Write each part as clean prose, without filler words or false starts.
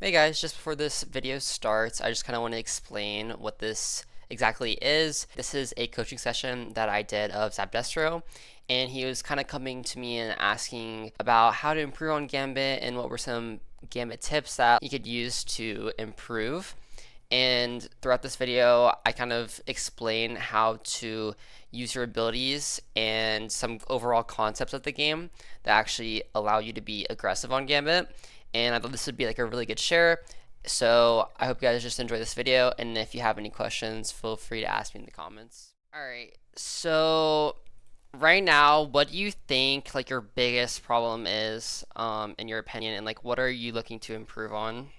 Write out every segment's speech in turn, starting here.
Hey guys, just before this video starts, I just kind of want to explain what this exactly is. This is a coaching session that I did of Zapdesro, and he was kind of coming to me and asking about how to improve on Gambit and what were some Gambit tips that you could use to improve. And throughout this video, I kind of explain how to use your abilities and some overall concepts of the game that actually allow you to be aggressive on Gambit. And I thought this would be like a really good share. So I hope you guys just enjoy this video. And if you have any questions, feel free to ask me in the comments. All right. So right now, what do you think like your biggest problem is, in your opinion, and like what are you looking to improve on?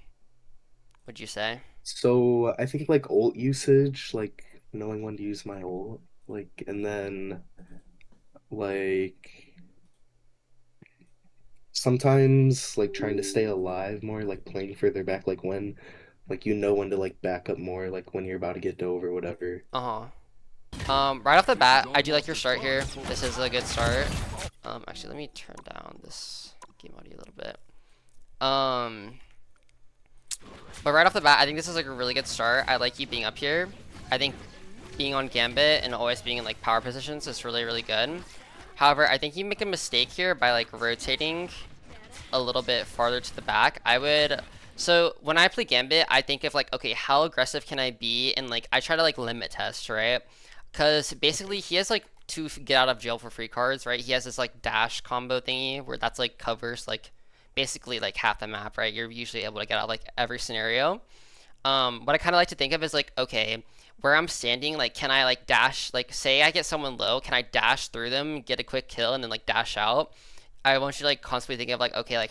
Would you say? So I think like ult usage, like knowing when to use my ult, like and then like sometimes like trying to stay alive more, like playing further back, like when like you know when to like back up more, like when you're about to get dove or whatever. Uh-huh. Right off the bat, I do like your start here. This is a good start. Actually, let me turn down this game audio a little bit. Um, but right off the bat, I think this is like a really good start. I like you being up here. I think being on Gambit and always being in like power positions is really, really good. However, I think you make a mistake here by like rotating a little bit farther to the back. So when I play Gambit, I think of like, okay, how aggressive can I be? And like, I try to like limit test, right? Because basically he has like two get out of jail for free cards, right? He has this like dash combo thingy where that's like covers like basically like half the map, right? You're usually able to get out of like every scenario. What I kind of like to think of is like, okay, where I'm standing, like, can I like dash, like, say I get someone low, can I dash through them, get a quick kill, and then like dash out? I want you to like constantly think of like, okay, like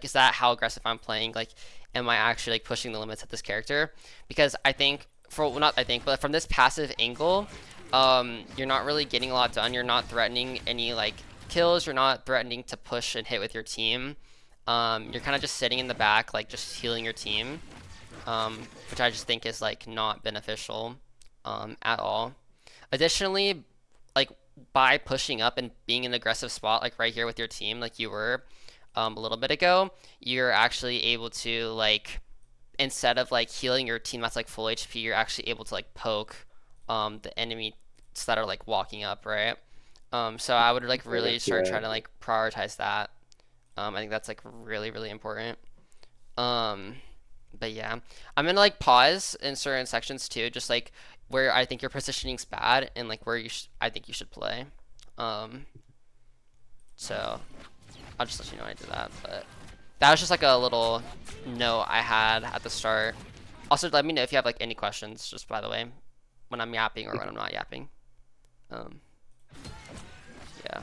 is that how aggressive I'm playing? Like, am I actually like pushing the limits of this character? Because I think well, not I think, but from this passive angle, you're not really getting a lot done. You're not threatening any like kills. You're not threatening to push and hit with your team. You're kind of just sitting in the back, like just healing your team, which I just think is like not beneficial, at all. Additionally, like by pushing up and being in an aggressive spot, like right here with your team, like you were, a little bit ago, you're actually able to like instead of like healing your team that's like full HP, you're actually able to like poke the enemies that are like walking up, right? So I would like really start Yeah. trying to like prioritize that. I think that's like really, really important. Um, but yeah, I'm gonna like pause in certain sections too, just like where I think your positioning's bad and like where I think you should play. Um, so I'll just let you know when I do that. But that was just like a little note I had at the start. Also, let me know if you have like any questions, just by the way, when I'm yapping or when I'm not yapping. Um, yeah.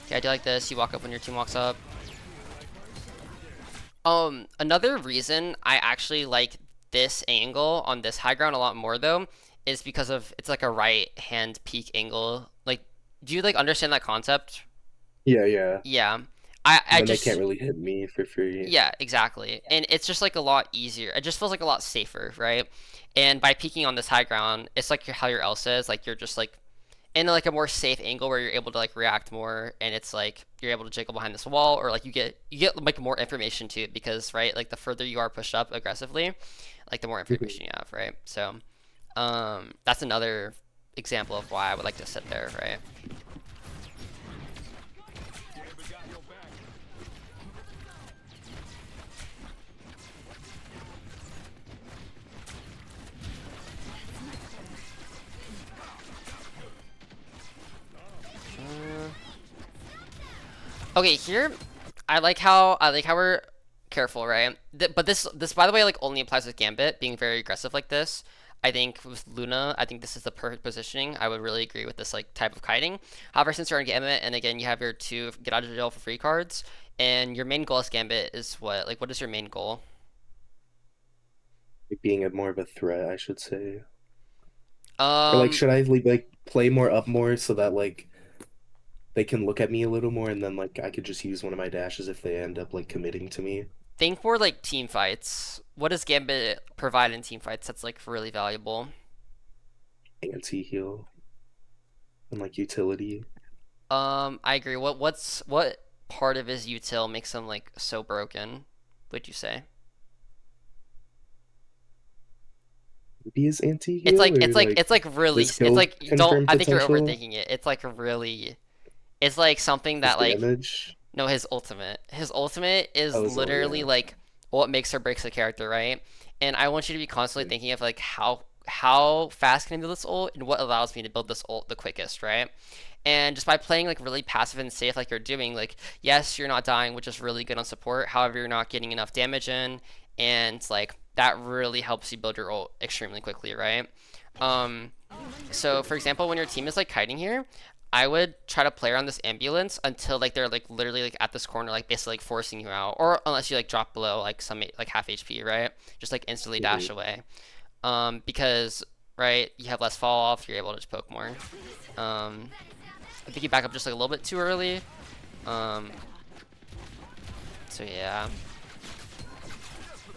Okay, I do like this. You walk up when your team walks up. Another reason I actually like this angle on this high ground a lot more though is because of it's like a right hand peak angle. Like, do you like understand that concept? Yeah, yeah. Yeah. I Then they can't just really hit me for free. yeah, exactly. And it's just like a lot easier. It just feels like a lot safer, right? And by peaking on this high ground, it's like how your Elsa is, like you're just like in like a more safe angle where you're able to like react more and it's like you're able to jiggle behind this wall or like you get like more information too because right like the further you are pushed up aggressively like the more information you have, right? So that's another example of why I would like to sit there, right? uh, okay, here I like how we're careful, right? But this by the way like only applies with Gambit being very aggressive like this. I think with Luna, I think this is the perfect positioning. I would really agree with this like type of kiting. However, since you're on Gambit and again you have your two get out of jail for free cards, and your main goal as Gambit is what? Like what is your main goal? Like being a more of a threat, I should say. Or like Um, should I like play more up more so that like they can look at me a little more and then like I could just use one of my dashes if they end up like committing to me. think more like team fights. What does Gambit provide in team fights that's like really valuable? Anti-heal and like utility. I agree. What part of his util makes him like so broken, would you say? Maybe his anti-heal or like It's like really his it's kill like you don't confirm I think you're potential, overthinking it. It's like really it's like something his that like damage. no, his ultimate. His ultimate is Oh, his ult, literally yeah. like what makes or breaks a character, right? And I want you to be constantly thinking of like how fast can I build this ult and what allows me to build this ult the quickest, right? And just by playing like really passive and safe like you're doing, like yes, you're not dying, which is really good on support. However, you're not getting enough damage in, and like that really helps you build your ult extremely quickly, right? Um, so for example, when your team is like kiting here, I would try to play around this ambulance until like they're like literally like at this corner, like basically like forcing you out, or unless you like drop below like some like half HP, right? Just like instantly Hmm. dash away. Because right, you have less fall off, you're able to just poke more. Um, I think you back up just like a little bit too early. Um, so yeah.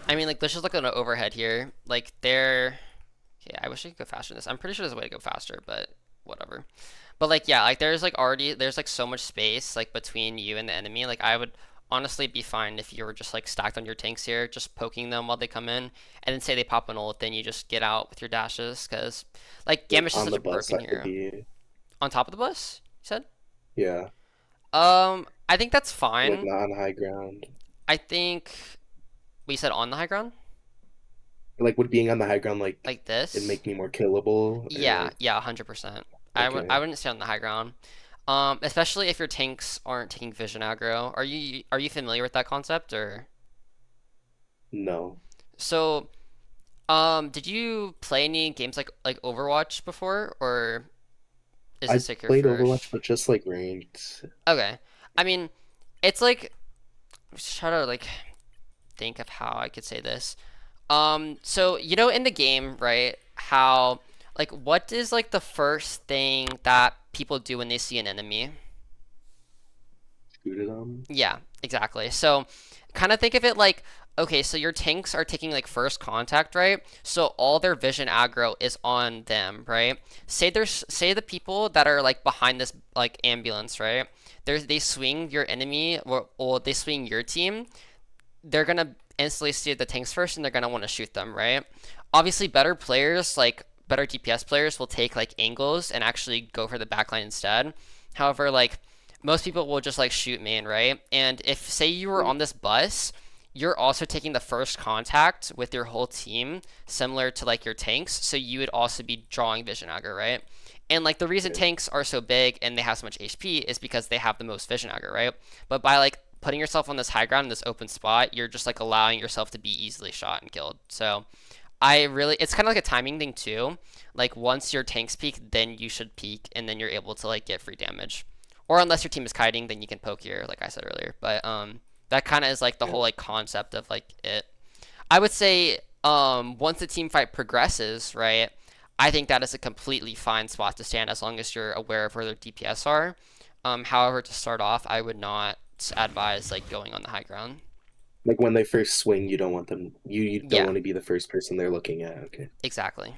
I mean, like let's just look at an overhead here. Like they're, yeah, I wish I could go faster than this. I'm pretty sure there's a way to go faster, but whatever. But like yeah, like there's like so much space like between you and the enemy. Like I would honestly be fine if you were just like stacked on your tanks here, just poking them while they come in, and then say they pop an ult, then you just get out with your dashes, because like Like Gambit's just on such the a bus, broken I could hero. be, On top of the bus, you said? yeah, I think that's or like fine. not on high ground. I think we said on the high ground, Like would being on the high ground like like it this. make me more killable or Yeah, like yeah, 100%. I okay. wouldn't stay on the high ground. Especially if your tanks aren't taking vision aggro. Are you familiar with that concept or? No. So, did you play any games like Overwatch before, or is I this like your played Overwatch, first? but just like ranked. Okay, I mean, it's like just try to like think of how I could say this. So you know in the game, right? How like what is like the first thing that people do when they see an enemy? Scooted on. Yeah, exactly. So kind of think of it like, okay, so your tanks are taking like first contact, right? So all their vision aggro is on them, right? Say the people that are like behind this like ambulance, right? They swing your enemy or they swing your team. They're gonna instantly see the tanks first and they're gonna want to shoot them, right? Obviously, better players like better DPS players will take like angles and actually go for the backline instead. However, like most people will just like shoot main, right? And if say you were Mhm. on this bus, you're also taking the first contact with your whole team, similar to like your tanks. So you would also be drawing vision aggro, right? And like the reason Okay. tanks are so big and they have so much HP is because they have the most vision aggro, right? But by like putting yourself on this high ground in this open spot, you're just like allowing yourself to be easily shot and killed. So I really, it's kind of like a timing thing too. Like once your tanks peak, then you should peak, and then you're able to like get free damage. Or unless your team is kiting, then you can poke here, like I said earlier. But that kind of is like the Yeah. whole like concept of like it. I would say once the team fight progresses, right? I think that is a completely fine spot to stand as long as you're aware of where their DPS are. However, to start off, I would not advise like going on the high ground. Like when they first swing, you don't want them. You don't Yeah, want to be the first person they're looking at. Okay. exactly.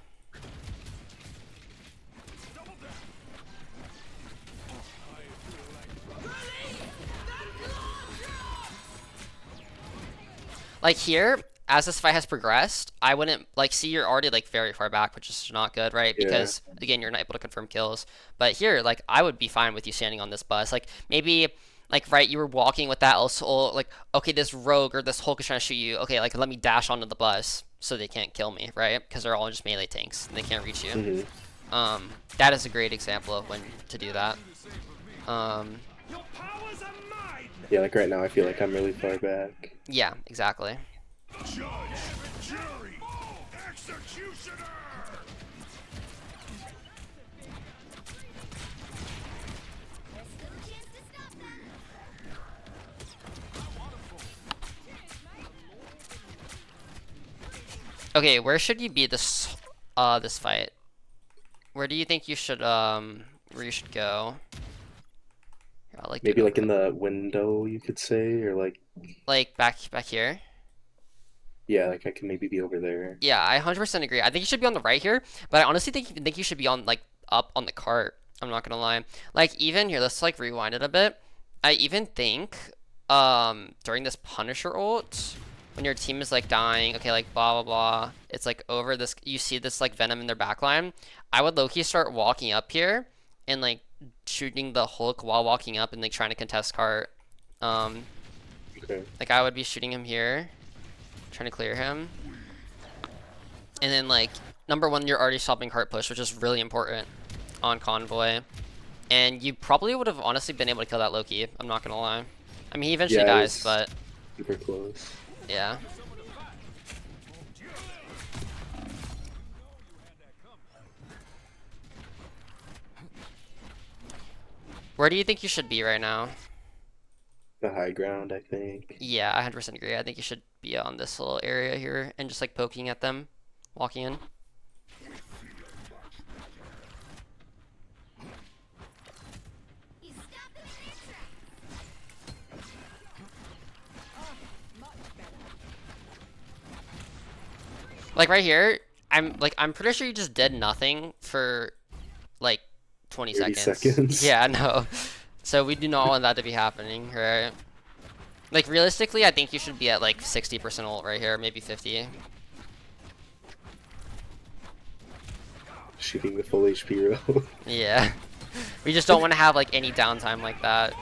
Like here, as this fight has progressed, I wouldn't like see you're already like very far back, which is not good, right? Yeah. Because again, you're not able to confirm kills. But here, like I would be fine with you standing on this bus. Like maybe like right, you were walking with that also like okay, this rogue or this Hulk is trying to shoot you. Okay, like let me dash onto the bus so they can't kill me, right? Because they're all just melee tanks and they can't reach you. Hmm. That is a great example of when to do that. Um, Yeah. Like right now, I feel like I'm really far back. yeah, exactly. Judge, jury, executioner! Okay, where should you be this fight? Where do you think you should where you should go? Here, I'll like do an Maybe like in overhead. the window, you could say, or Like back here. yeah, like I can maybe be over there. Yeah, I 100% agree. I think you should be on the right here, but I honestly think you should be on like up on the cart. I'm not gonna lie. Like even here, let's like rewind it a bit. I even think during this Punisher ult, when your team is like dying, okay, like blah blah blah, it's like over this. You see this like Venom in their backline. I would low-key start walking up here and like shooting the Hulk while walking up and like trying to contest cart. Um, Okay. like I would be shooting him here, trying to clear him, and then like number one, you're already stopping cart push, which is really important on convoy. And you probably would have honestly been able to kill that Loki. I'm not gonna lie. I mean, he eventually Yeah, it dies, was but super close. yeah. Where do you think you should be right now? The high ground, I think. Yeah, I 100% agree. I think you should be on this little area here and just like poking at them, walking in. Like right here, I'm pretty sure you just did nothing for like 20 30 seconds. seconds. Yeah, no. So we do not want that to be happening, right? Like realistically, I think you should be at like 60% ult right here, maybe 50. Shooting the full HP row. Yeah. We just don't want to have like any downtime like that.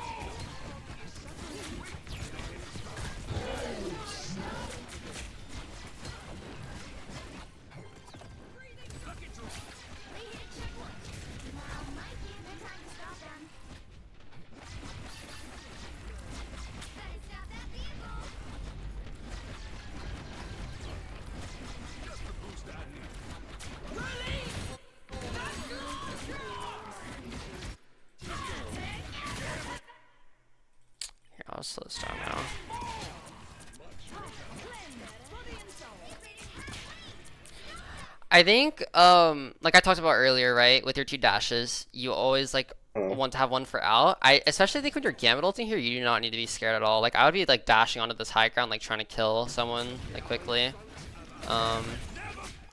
Here, I'll slow this down now. I think, like I talked about earlier, right? With your two dashes, you always like want to have one for out. I especially think when you're gambit ulting here, you do not need to be scared at all. Like I would be like dashing onto this high ground, like trying to kill someone like quickly.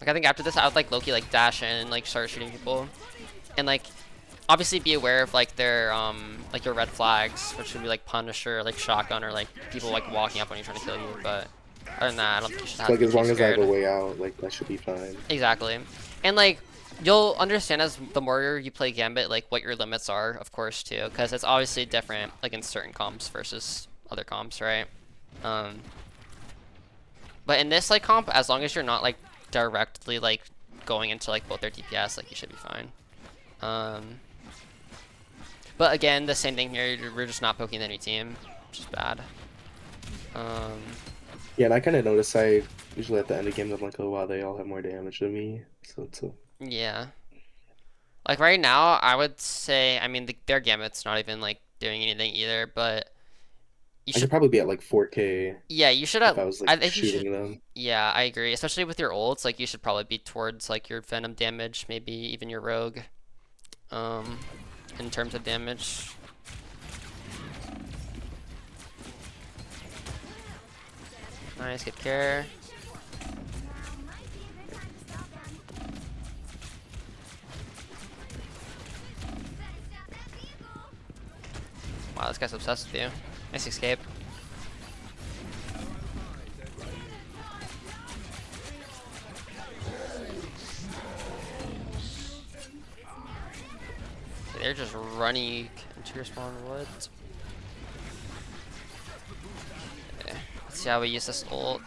Like I think after this, I would like Loki like dash in and like start shooting people, and like obviously be aware of like their like your red flags, which would be like Punisher, like shotgun, or like people like walking up when you're trying to kill you. But other than that, I don't think you should have Like to be as too long as I have scared. a way out, like that should be fine. Exactly. And like you'll understand as the more you play Gambit, like what your limits are, of course, too, because it's obviously different like in certain comps versus other comps, right? Um, but in this like comp, as long as you're not like directly like going into like both their DPS, like you should be fine. But again, the same thing here. We're just not poking any team, which is bad. Yeah, and I kind of notice I usually at the end of games I'm like, oh wow, they all have more damage than me. So it's a Yeah. Like right now, I would say, I mean, their Gambit's not even like doing anything either, but you I should should, probably be at like 4K yeah, you should if have, I was I like think you should, shooting them. yeah, I agree. Especially with your ults, like you should probably be towards like your Venom damage, maybe even your Rogue, um, in terms of damage. Nice, good care. Wow, this guy's obsessed with you. Nice escape. Okay, they're just running into your spawn. What? Okay, let's see how we use this ult.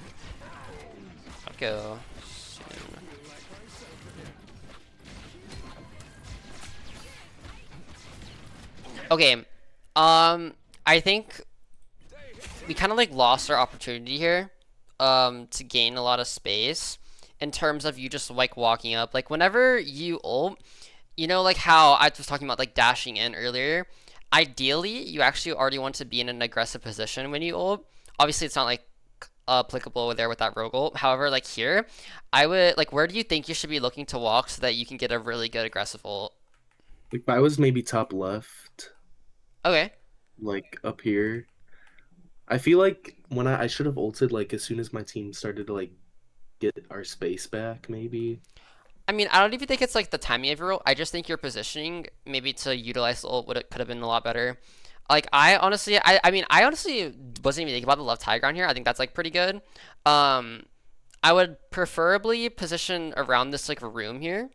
I'll go soon. Okay, I think we kind of like lost our opportunity here, to gain a lot of space in terms of you just like walking up. Like whenever you ult, you know, like how I was talking about like dashing in earlier. Ideally, you actually already want to be in an aggressive position when you ult. Obviously, it's not like applicable there with that rogue ult. However, like here, I would like, where do you think you should be looking to walk so that you can get a really good aggressive ult? Like if I was maybe top left, Okay. like up here, I feel like when I should have ulted like as soon as my team started to like get our space back, maybe. I mean, I don't even think it's like the timing of your ult. I just think your positioning, maybe to utilize the ult, could have been a lot better. Like I honestly wasn't even thinking about the left high ground here. I think that's like pretty good. Um, I would preferably position around this like room here.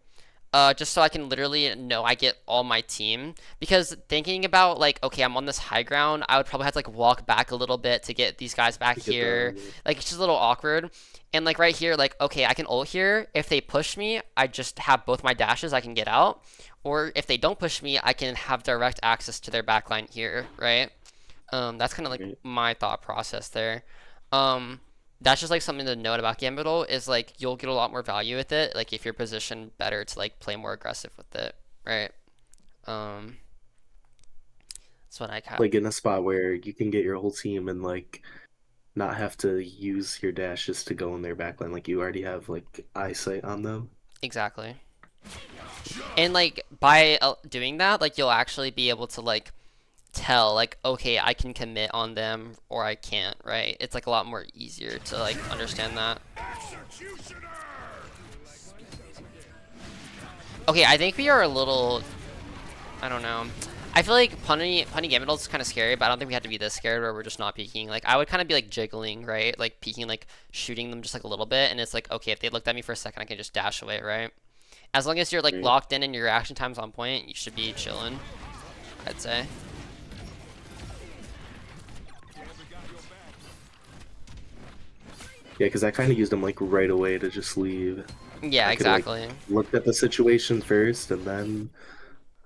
Just so I can literally know I get all my team. Because thinking about like, okay, I'm on this high ground, I would probably have to like walk back a little bit to get these guys back To get here. the Like it's just a little awkward. And like right here, like, okay, I can ult here. If they push me, I just have both my dashes, I can get out. Or if they don't push me, I can have direct access to their backline here, right? That's kind of like right. my thought process there. Um, that's just like something to note about Gambito is like you'll get a lot more value with it, like if you're positioned better to like play more aggressive with it, right? Um, that's what I kind Like in a spot where you can get your whole team and like not have to use your dashes to go in their backline. Like you already have like eyesight on them. exactly. And like by doing that, like you'll actually be able to like tell like okay, I can commit on them or I can't, right? It's like a lot more easier to like understand that. Executioner! Okay, I think we are a little, I don't know. I feel like punny Gambit is kind of scary, but I don't think we have to be this scared where we're just not peeking. Like I would kind of be like jiggling, right? Like peeking, like shooting them just like a little bit, and it's like okay, if they looked at me for a second, I can just dash away, right? As long as you're like Right. locked in and your reaction time's on point, you should be chilling, I'd say. Yeah, because I kind of used them like right away to just leave. Yeah, I could like exactly. looked at the situation first and then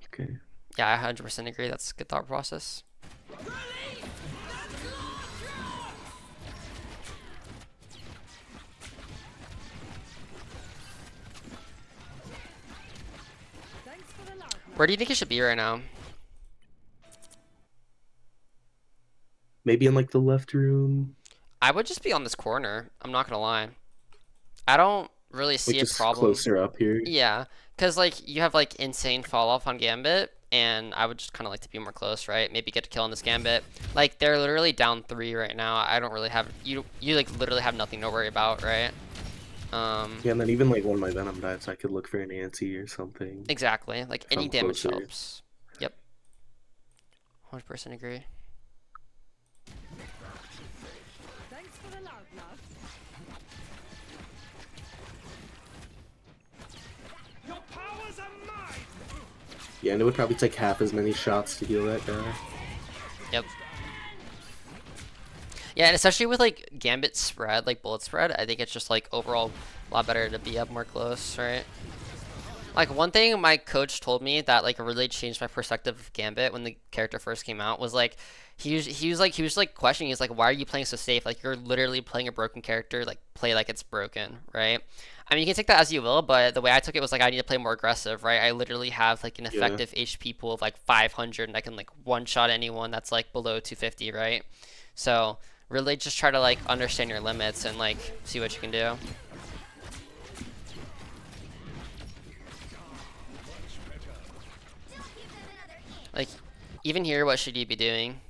okay. Yeah, I 100% agree. That's a good thought process. Where do you think it should be right now? Maybe in like the left room, I would just be on this corner. I'm not gonna lie. I don't really like see a just problem. closer up here. Yeah, because like you have like insane fall off on Gambit, and I would just kind of like to be more close, right? Maybe get a kill on this Gambit. Like they're literally down 3 right now. I don't really have you. You like literally have nothing to worry about, right? Yeah, and then even like one of my Venom dives, I could look for an anti or something. Exactly. Like If any I'm damage closer. helps. Yep. 100% agree. Thanks for the loud love. Your powers are mine! Yeah, and it would probably take half as many shots to heal that guy. Yep. Yeah, and especially with like Gambit spread, like bullet spread, I think it's just like overall a lot better to be up more close, right? Like one thing my coach told me that like really changed my perspective of Gambit when the character first came out was like he was questioning, he's like, why are you playing so safe? Like you're literally playing a broken character, like play like it's broken, right? I mean you can take that as you will, but the way I took it was like I need to play more aggressive, right? I literally have like an Yeah. effective HP pool of like 500 and I can like one shot anyone that's like below 250, right? So really just try to like understand your limits and like see what you can do. Like even here, what should you be doing?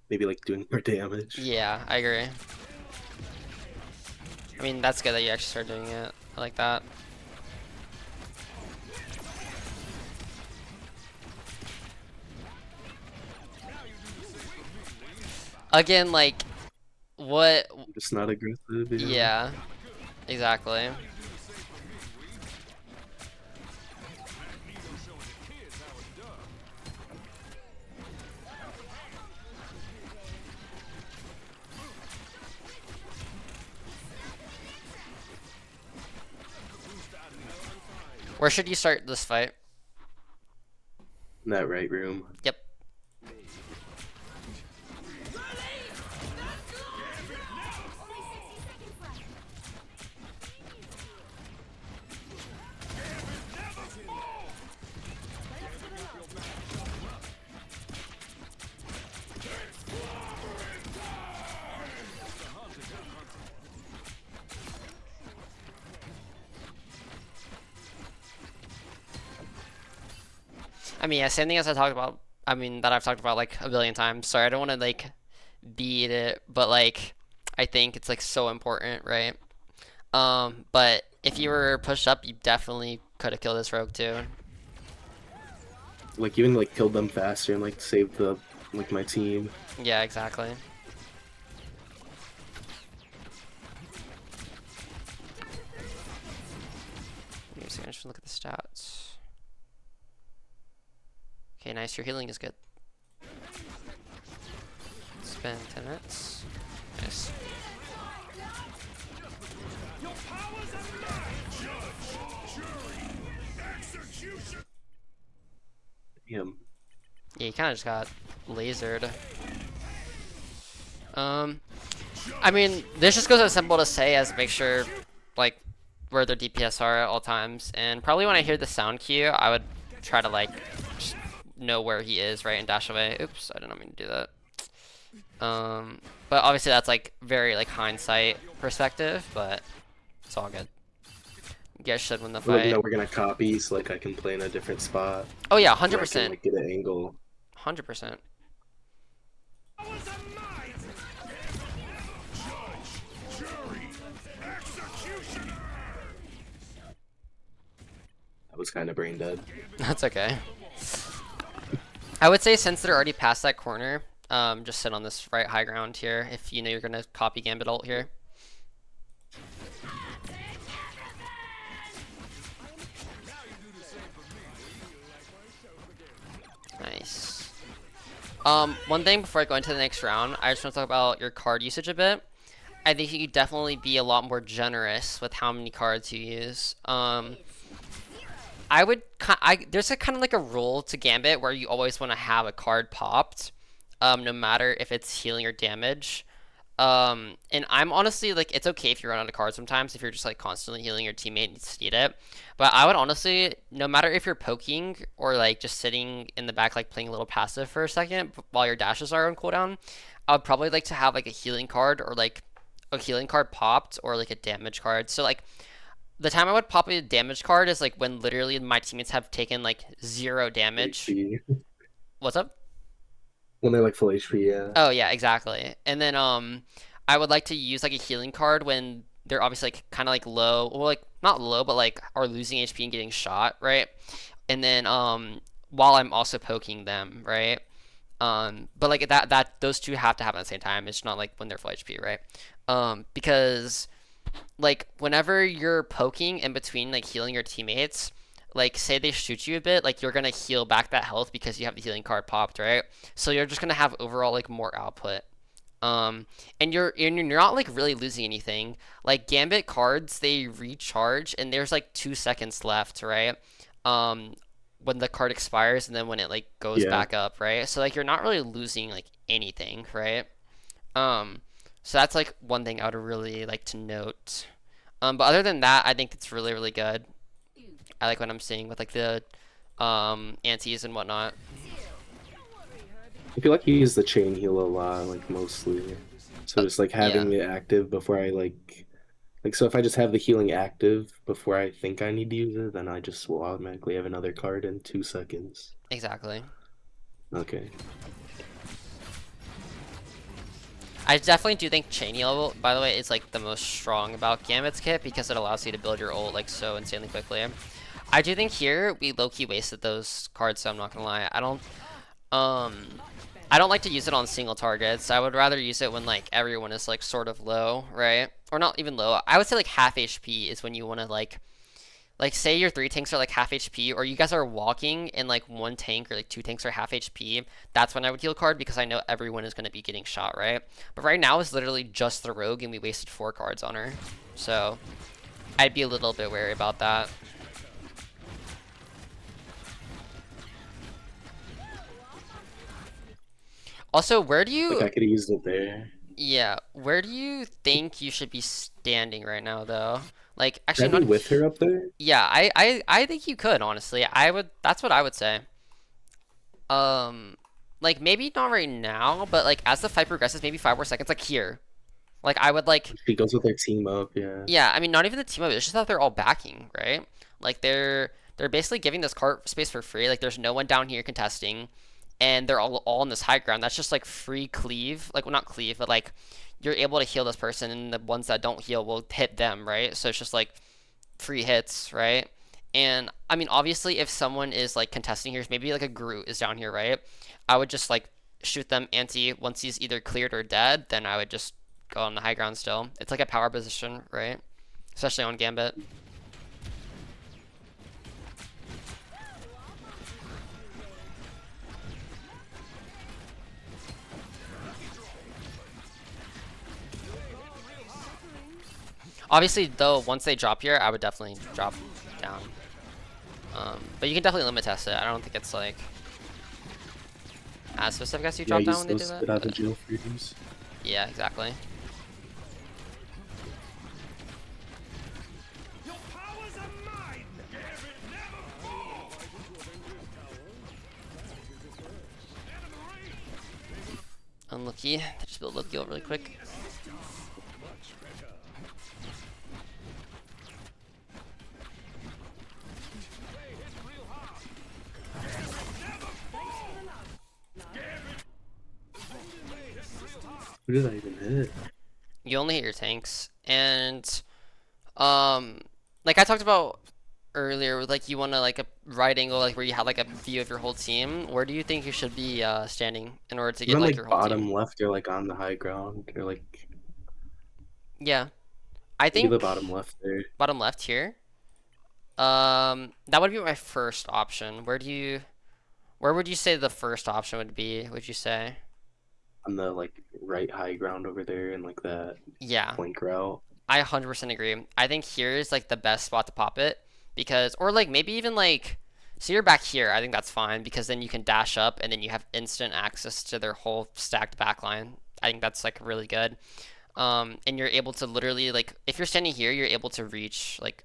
Maybe like doing more damage. Yeah, I agree. I mean, that's good that you actually start doing it. I like that. Again, like, what? I'm just not aggressive. Yeah, exactly. Where should you start this fight? In that right room. Yep. I mean, yeah, same thing as I talked about. I mean, that I've talked about like a billion times. Sorry, I don't want to like beat it, but like I think it's like so important, right? But if you were pushed up, you definitely could have killed this rogue too. like even like killed them faster and like saved the like my team. Yeah, exactly. Give me a second, I just look at the stats. Okay, nice. Your healing is good. Spend 10 minutes. Nice. Your powers are mine! Judge, jury, execution! Damn. Yeah, you kind of just got lasered. I mean, this just goes as simple to say as make sure, like, where their DPS are at all times. And probably when I hear the sound cue, I would try to, like, just know where he is, right, and dash away. Oops, I did not mean to do that. But obviously that's, like, very, like, hindsight perspective, but it's all good. You guys should win the We're like, fight. no, we're gonna copy, so like I can play in a different spot. Oh, yeah, where I can, 100%. like, get an angle. 100%. Powers are mine! Judge, jury, executioner! That was kind of brain dead. That's okay. I would say since they're already past that corner, just sit on this right high ground here if you know you're gonna copy Gambit ult here. Nice. One thing before I go into the next round, I just want to talk about your card usage a bit. I think you could definitely be a lot more generous with how many cards you use. There's a kind of like a rule to Gambit where you always want to have a card popped, no matter if it's healing or damage. And I'm honestly like, it's okay if you run out of cards sometimes if you're just like constantly healing your teammate and you need it. But I would honestly, no matter if you're poking or like just sitting in the back like playing a little passive for a second while your dashes are on cooldown, I would probably like to have like a healing card or like a healing card popped or like a damage card. So like the time I would pop a damage card is like when literally my teammates have taken like 0 damage. HP. What's up? When they're like full HP, yeah. Oh yeah, exactly. And then I would like to use like a healing card when they're obviously like kind of like low, well like not low, but like are losing HP and getting shot, right? And then while I'm also poking them, right? But like that those two have to happen at the same time. It's not like when they're full HP, right? Because like whenever you're poking in between like healing your teammates, like say they shoot you a bit, like you're gonna heal back that health because you have the healing card popped, right? So you're just gonna have overall like more output. And you're not like really losing anything. Like Gambit cards, they recharge and there's like 2 seconds left, right? When the card expires and then when it like goes back up, right? So like you're not really losing like anything, right? So that's like one thing I would really like to note. But other than that, I think it's really, really good. I like what I'm seeing with like the antis and whatnot. I feel like you use the chain heal a lot, like mostly. So just like having it active before I like so if I just have the healing active before I think I need to use it, then I just will automatically have another card in 2 seconds. Exactly. Okay. I definitely do think chain heal, by the way, is like the most strong about Gambit's kit because it allows you to build your ult like so insanely quickly. I do think here we low-key wasted those cards, so I'm not gonna lie. I don't like to use it on single targets. I would rather use it when like everyone is like sort of low, right? Or not even low. I would say like half HP is when you want to like say your 3 tanks are like half HP, or you guys are walking and like 1 tank or like 2 tanks are half HP. That's when I would heal card because I know everyone is going to be getting shot, right? But right now it's literally just the rogue and we wasted 4 cards on her. So I'd be a little bit wary about that. Also, where do you... Like I could have used it there. Yeah, where do you think you should be standing right now, though? Like, actually, Should I be not with her up there? Yeah, I think you could, honestly. That's what I would say. Like maybe not right now, but like as the fight progresses, maybe 5 more seconds, like here. Like I would like. She goes with her team up, yeah. Yeah, I mean not even the team up. It's just that they're all backing, right? Like they're basically giving this cart space for free. Like there's no one down here contesting, and they're all on this high ground. That's just like free cleave. Like well, not cleave, but like you're able to heal this person, and the ones that don't heal will hit them, right? So it's just like free hits, right? And I mean, obviously, if someone is like contesting here, maybe like a Groot is down here, right? I would just like shoot them anti. Once he's either cleared or dead, then I would just go on the high ground still. It's like a power position, right? Especially on Gambit. Obviously, though, once they drop here, I would definitely drop down. But you can definitely limit test it. I don't think it's like as specific as you drop down when they do that. Get out of But jail freedoms. yeah, exactly. Your powers are mine! Gambit never fall! Unlucky. They just built Loki really quick. Who did I even hit? You only hit your tanks, and like I talked about earlier, like you want to like a right angle, like where you have like a view of your whole team. Where do you think you should be standing in order to get Even like like your whole bottom team? left or like on the high ground or like Yeah, I maybe think the bottom left there. bottom left here. That would be my first option. Where would you say the first option would be? Would you say? On the like right high ground over there and like that Yeah, flank route. I 100% agree. I think here is like the best spot to pop it because, or like maybe even like, so you're back here. I think that's fine because then you can dash up and then you have instant access to their whole stacked backline. I think that's like really good. And you're able to literally like, if you're standing here, you're able to reach like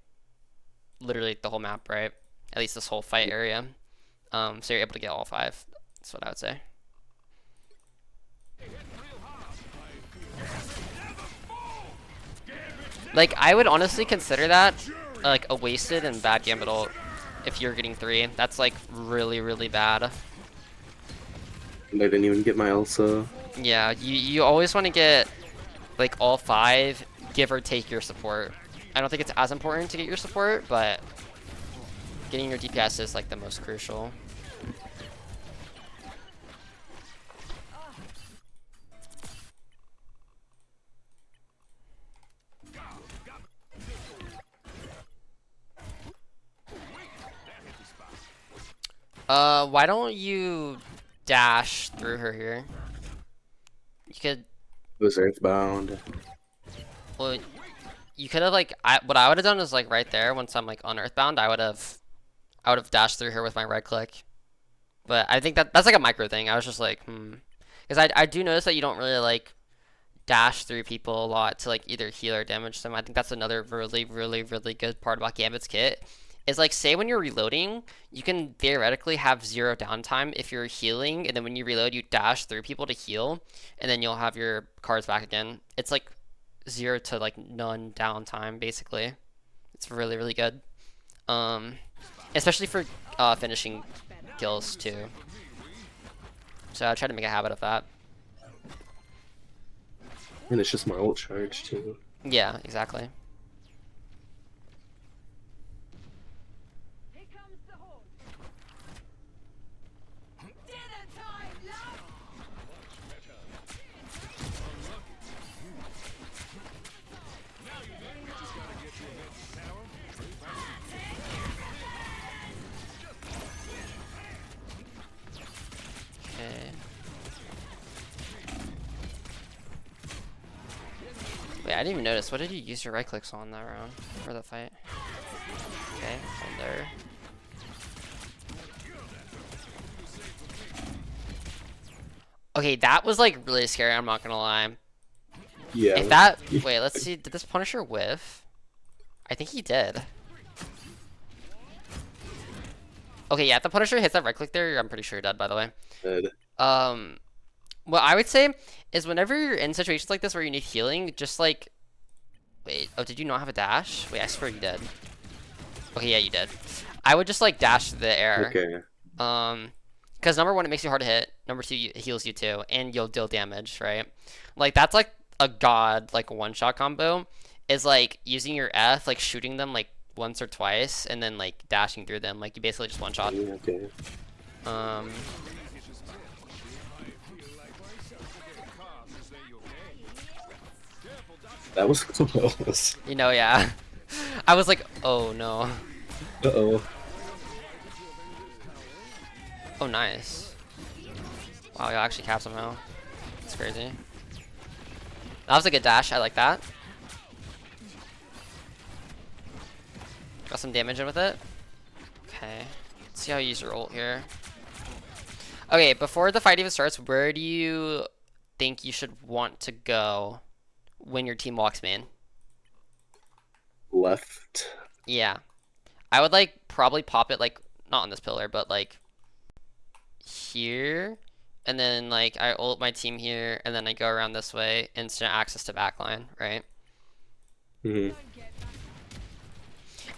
literally the whole map, right? At least this whole fight area. So you're able to get all 5. That's what I would say. Like, I would honestly consider that like a wasted and bad gambit ult if you're getting 3. That's like really, really bad. And I didn't even get my Elsa. Yeah, you always want to get like all 5, give or take your support. I don't think it's as important to get your support, but getting your DPS is like the most crucial. Why don't you dash through her here? You could, It was Earthbound. well, you could have like, what I would have done is like right there, once I'm like on Earthbound, I would have dashed through her with my right click. But I think that's like a micro thing. I was just like, because I do notice that you don't really like dash through people a lot to like either heal or damage them. I think that's another really, really, really good part about Gambit's kit. Is like, say when you're reloading, you can theoretically have 0 downtime if you're healing, and then when you reload, you dash through people to heal, and then you'll have your cards back again. It's like 0 to like none downtime, basically. It's really, really good. Especially for finishing kills too. So I try to make a habit of that. And it's just my ult charge too. Yeah, exactly. Here comes the horn. Dinner time, love! Okay. Wait, I didn't even notice. What did you use your right clicks on that round for the fight? Okay, from there. Okay, that was like really scary. I'm not gonna lie. Yeah. If that, wait, let's see. Did this Punisher whiff? I think he did. Okay, yeah, if the Punisher hits that right click there, I'm pretty sure you're dead, by the way. Dead. What I would say is whenever you're in situations like this where you need healing, just like, wait, oh, did you not have a dash? Wait, I swear you did. Okay, yeah, you did. I would just like dash through the air. Okay. Because number 1, it makes you hard to hit. Number 2, it heals you too, and you'll deal damage, right? Like that's like a god like one-shot combo. Is like using your F, like shooting them like once or twice and then like dashing through them. Like you basically just one shot. Okay. That was close. You know, yeah. I was like, oh no. Uh-oh. Oh, nice. Wow, you actually capped somehow. That's crazy. That was a good dash. I like that. Got some damage in with it. Okay. Let's see how you use your ult here. Okay, before the fight even starts, where do you think you should want to go when your team walks main? Left. Yeah. I would like probably pop it like not on this pillar, but like here. And then like I ult my team here and then I go around this way, instant access to backline, right? Mm-hmm.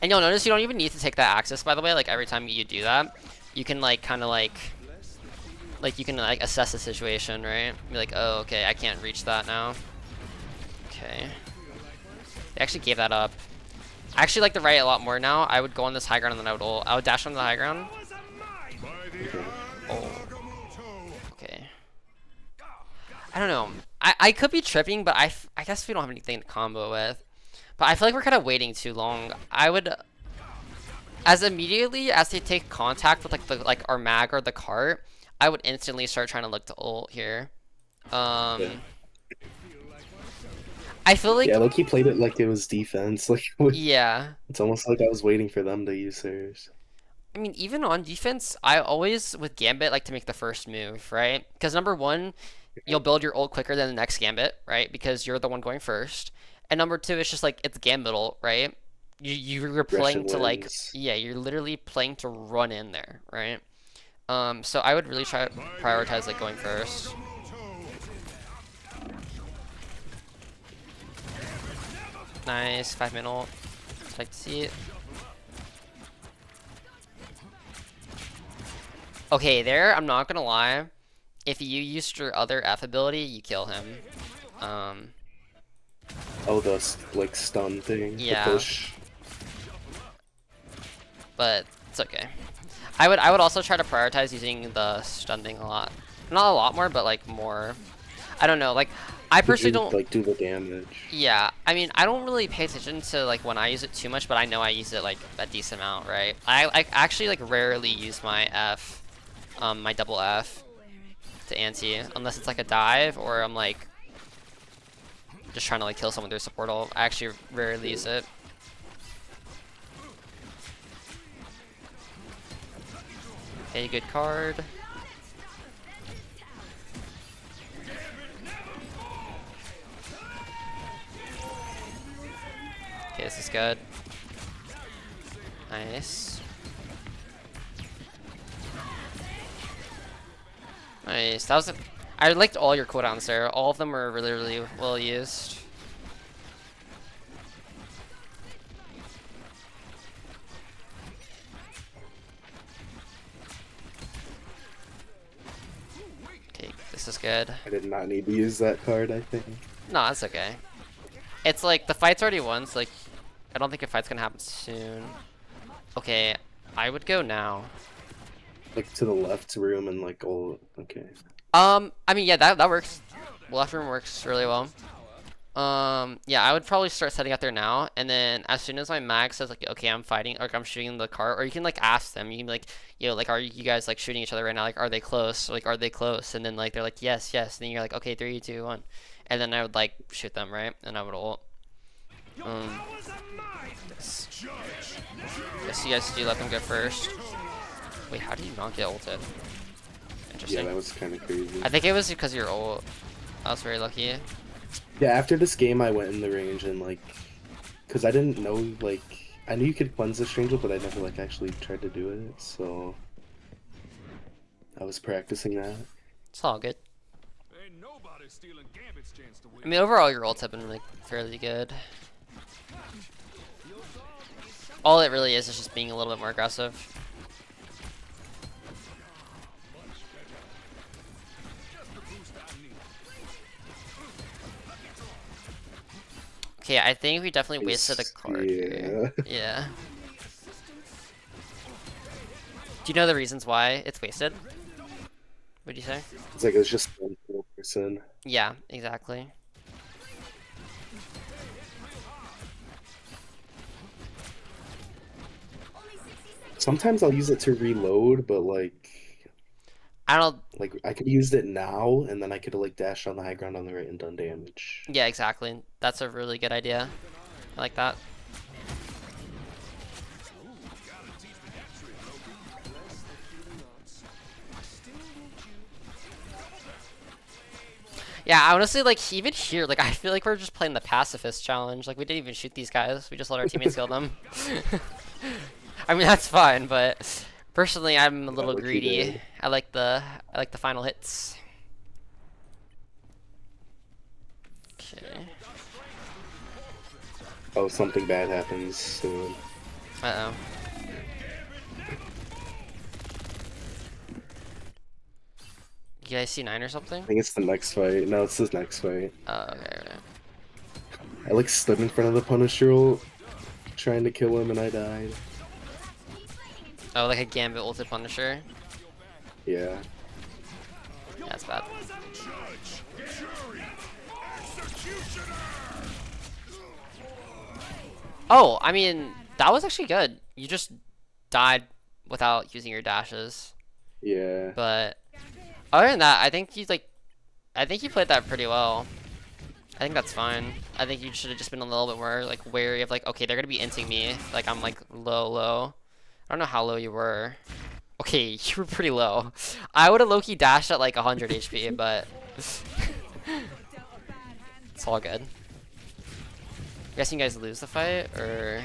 And you'll notice you don't even need to take that access, by the way. Like every time you do that, you can like kind of like you can like assess the situation, right? Be like, oh, okay, I can't reach that now. Okay. They actually gave that up. I actually like the right a lot more now. I would go on this high ground and then I would ult. I would dash on the high ground. Oh. Okay. I don't know. I could be tripping, but I guess we don't have anything to combo with. But I feel like we're kind of waiting too long. I would, as immediately as they take contact with like our mag or the cart, I would instantly start trying to look to ult here. Yeah. I feel like Yeah, Loki played it like it was defense. Like yeah. it's almost like I was waiting for them to use theirs. I mean, even on defense, I always with gambit like to make the first move, right? Because number one, you'll build your ult quicker than the next gambit, right? Because you're the one going first. And number two, it's just like it's gambit ult, right? You're playing to like you're literally playing to run in there, right? So I would really try to prioritize like going first. Nice, 5-minute ult. Like to see it. Okay, there, I'm not gonna lie. If you used your other F ability, you kill him. Oh, the like stun thing. Yeah. The push. But it's okay. I would also try to prioritize using the stun thing a lot. Not a lot more, but like more. I don't know, like I personally don't like do the damage. Yeah, I mean I don't really pay attention to like when I use it too much, but I know I use it like a decent amount, right? I actually like rarely use my F, my double F to anti unless it's like a dive or I'm like just trying to like kill someone through support ult. I actually rarely use it. Okay, good card. Okay, this is good. Nice. Nice. That was. I liked all your cooldowns there. All of them were really, really well used. Okay, this is good. I did not need to use that card, I think. No, that's okay. It's like the fight's already won, so like I don't think a fight's gonna happen soon. Okay, I would go now. Like to the left room and like all okay. I mean yeah, that works. Left room works really well. Yeah, I would probably start setting up there now, and then as soon as my mag says like okay, I'm fighting, like I'm shooting the cart, or you can like ask them. You can be like, yo, like are you guys like shooting each other right now? Like are they close? Like are they close? And then like they're like yes, yes. And then you're like okay, 3, 2, 1, and then I would like shoot them right, and I would ult. Yes, you guys do let them go first. Wait, how did you not get ulted? Interesting. Yeah, that was kind of crazy. I think it was because your ult. I was very lucky. Yeah, after this game, I went in the range and like, cause I didn't know like I knew you could cleanse the stranger, but I never like actually tried to do it. So I was practicing that. It's all good. Ain't nobody stealing Gambit's chance to win. I mean, overall, your ults have been like fairly good. All it really is just being a little bit more aggressive. Okay, I think we definitely wasted a card here. Yeah. Yeah. Do you know the reasons why it's wasted? What'd you say? It's like it's just one person. Yeah, exactly. Sometimes I'll use it to reload, but I don't. I could use it now, and then I could like dash on the high ground on the right and done damage. Yeah, exactly. That's a really good idea. I like that. Yeah, honestly, like even here, like I feel like we're just playing the pacifist challenge. Like we didn't even shoot these guys. We just let our teammates kill them. I mean that's fine, but personally, I'm a little what you greedy. did. I like the final hits. Okay. Oh, something bad happens soon. Uh oh. You guys see 9 or something? I think it's the next fight. No, it's the next fight. Oh, okay. I like stood in front of the Punisher ult, trying to kill him, and I died. Oh, like a gambit ulted Punisher. Yeah. Yeah, that's bad. Judge, jury, executioner. Oh, I mean, that was actually good. You just died without using your dashes. Yeah. But other than that, I think you played that pretty well. I think that's fine. I think you should have just been a little bit more like wary of like, okay, they're gonna be inting me if, like I'm like low. I don't know how low you were. Okay, you were pretty low. I would have low-key dashed at like 100 HP, but it's all good. Guessing you guys lose the fight or?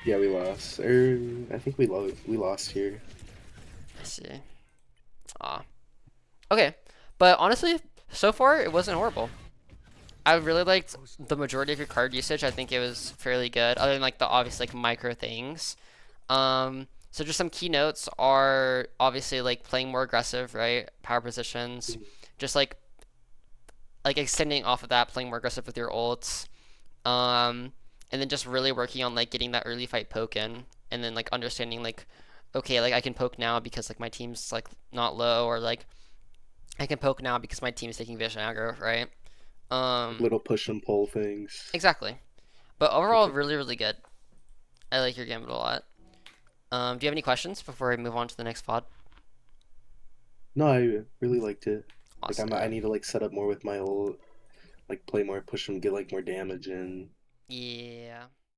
Yeah, we lost. I think we lost here. I see. Ah. Okay, but honestly, so far it wasn't horrible. I really liked the majority of your card usage. I think it was fairly good, other than like the obvious like micro things. So just some keynotes are obviously like playing more aggressive, right? Power positions, just like extending off of that, playing more aggressive with your ults, and then just really working on like getting that early fight poke in, and then like understanding like, okay, like I can poke now because like my team's like not low, or like I can poke now because my team is taking vision aggro, right? Little push and pull things. Exactly. But overall, really good. I like your gambit a lot. Do you have any questions before I move on to the next pod? No, I really liked it. Awesome. I need to like set up more with my ult, like play more push and get like more damage in. Yeah.